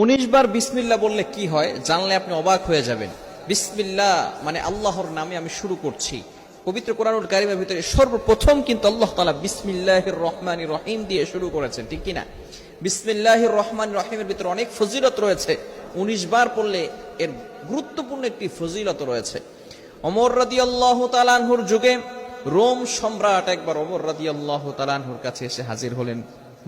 19 বার বিসমিল্লাহ বললে কি হয় জানলে আপনি অবাক হয়ে যাবেন। বিসমিল্লাহ মানে আল্লাহর নামে আমি শুরু করছি। পবিত্র কোরআনুল কারীমের ভিতরে সর্বপ্রথম কিন্তু আল্লাহ তাআলা বিসমিল্লাহির রহমানির রহিম দিয়ে শুরু করেছেন, ঠিক কি না? বিসমিল্লাহির রহমানির রহিমের ভিতরে অনেক ফজিলত রয়েছে। 19 বার পড়লে এর গুরুত্বপূর্ণ একটি ফজিলত রয়েছে। ওমর রাদিয়াল্লাহু তাআলা আনহুর যুগে রোম সম্রাট একবার ওমর রাদিয়াল্লাহু তাআলা আনহুর কাছে এসে হাজির হলেন।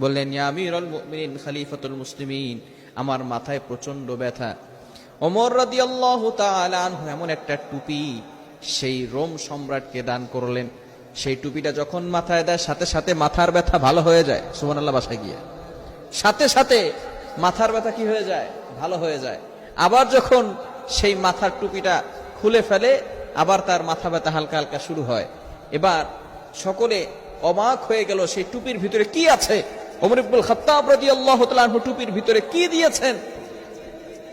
বললেন, ইয়া আমিরুল মুমিনিন খলিফাতুল মুসলিমিন, আমার মাথায় প্রচন্ড ব্যথা। ওমর রাদিয়াল্লাহু তাআলা আনহু এমন একটা টুপি সেই রোম সম্রাটকে দান করলেন। সেই টুপিটা যখন মাথায় দেয় সাথে সাথে মাথার ব্যথা ভালো হয়ে যায়। সুবহানাল্লাহ, বাসায় গিয়ে সাথে সাথে মাথার ব্যথা কি হয়ে যায়? ভালো হয়ে যায়। আবার যখন সেই মাথার টুপিটা খুলে ফেলে আবার তার মাথা ব্যথা হালকা হালকা শুরু হয়। এবার সকলে অবাক হয়ে গেল, সেই টুপির ভিতরে কি আছে? ওমর ইবনুল খাত্তাব রাদিয়াল্লাহু তাআলা আনহু টুপির ভিতরে কি দিয়েছেন?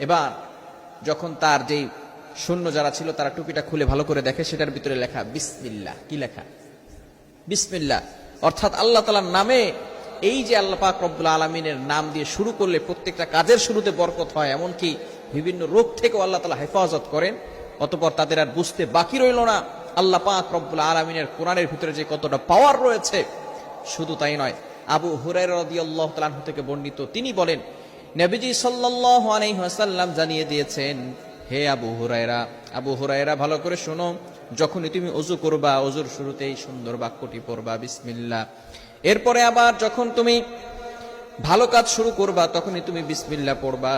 এবার যখন তার যেই সৈন্য যারা ছিল তারা টুপিটা খুলে ভালো করে দেখে, সেটার ভিতরে লেখা বিসমিল্লাহ। কি লেখা? বিসমিল্লাহ। অর্থাৎ আল্লাহ তাআলার নামে, এই যে আল্লাহ পাক রব্বুল আলামিনের নাম দিয়ে শুরু করলে প্রত্যেকটা কাজের শুরুতে বরকত হয়, এমনকি বিভিন্ন রোগ থেকেও আল্লাহ তাআলা হেফাজত করেন। অতঃপর তাদের আর বুঝতে বাকি রইল না আল্লাহ পাক রব্বুল আলামিনের কোরআনের ভিতরে যে কতটা পাওয়ার রয়েছে। শুধু তাই নয়, আবু হুরায়রা রাদিয়াল্লাহু তাআলা আনহু থেকে বর্ণিত, তিনি বলেন, নবীজি সাল্লাল্লাহু আলাইহি ওয়াসাল্লাম জানিয়ে দিয়েছেন, হে আবু হুরায়রা ভালো করে শোনো, যখনই তুমি ওযু করবা ওযুর শুরুতেই সুন্দর বাক্যটি পড়বা বিসমিল্লাহ। এরপরে আবার যখন তুমি ভালো কাজ শুরু করবা তখনই তুমি বিসমিল্লাহ পড়বা।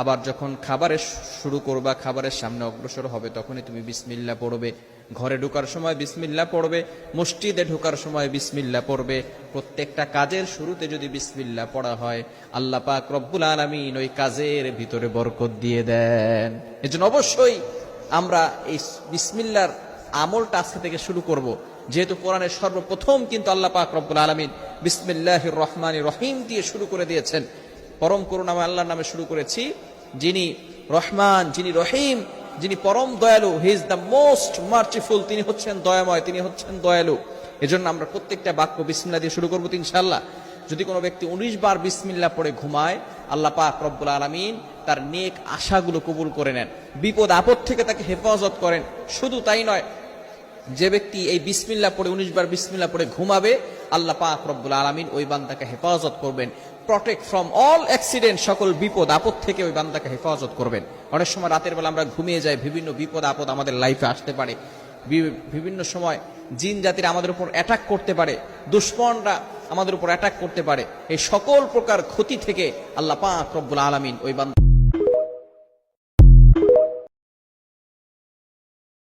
আবার যখন খাবারের শুরু করবা, খাবারের সামনে অগ্রসর হবে তখনই তুমি বিসমিল্লাহ পড়বে। ঘরে ঢোকার সময় বিসমিল্লাহ পড়বে, মসজিদে ঢোকার সময় বিসমিল্লাহ পড়বে। প্রত্যেকটা কাজের শুরুতে যদি বিসমিল্লাহ পড়া হয় আল্লাহ পাক রব্বুল আলামিন ওই কাজের ভিতরে বরকত দিয়ে দেন। এজন্য অবশ্যই আমরা এই বিসমিল্লাহর আমলটা আজকে থেকে শুরু করব। যেহেতু কোরআনের সর্বপ্রথম কিন্তু আল্লাহ পাক রব্বুল আলামিন বিসমিল্লাহির রহমানির রহিম দিয়ে শুরু করে দিয়েছেন। পরম করুণাময় আল্লাহর নামে শুরু করেছি, যিনি রহমান, যিনি রহিম, যিনি পরম দয়ালু। He is the most merciful. তিনি হচ্ছেন দয়াময়, তিনি হচ্ছেন দয়ালু। এজন্য আমরা প্রত্যেকটা বাক্য বিসমিল্লাহ দিয়ে শুরু করবো ইনশাআল্লাহ। যদি কোনো ব্যক্তি 19 বার বিসমিল্লাহ পড়ে ঘুমায়, আল্লাহ পাক রব্বুল আলামিন তার নেক আশাগুলো কবুল করে নেন, বিপদ আপদ থেকে তাকে হেফাজত করেন। শুধু তাই নয়, যে ব্যক্তি এই বিসমিল্লাহ পড়ে 19 বার বিসমিল্লাহ পড়ে ঘুমাবে, আল্লাহ পাক রব্বুল আলামিন ওই বান্দাকে হেফাজত করবেন, প্রটেক্ট ফ্রম অল অ্যাক্সিডেন্ট, সকল বিপদ আপদ থেকে ওই বান্দাকে হেফাজত করবেন। অনেক সময় রাতের বেলা আমরা ঘুমিয়ে যাই, বিভিন্ন বিপদ আপদ আমাদের লাইফে আসতে পারে। বিভিন্ন সময় জিন জাতিরা আমাদের উপর অ্যাটাক করতে পারে, দুশমনরা আমাদের উপর অ্যাটাক করতে পারে। এই সকল প্রকার ক্ষতি থেকে আল্লাহ পাক রব্বুল আলামিন ওই বান্দা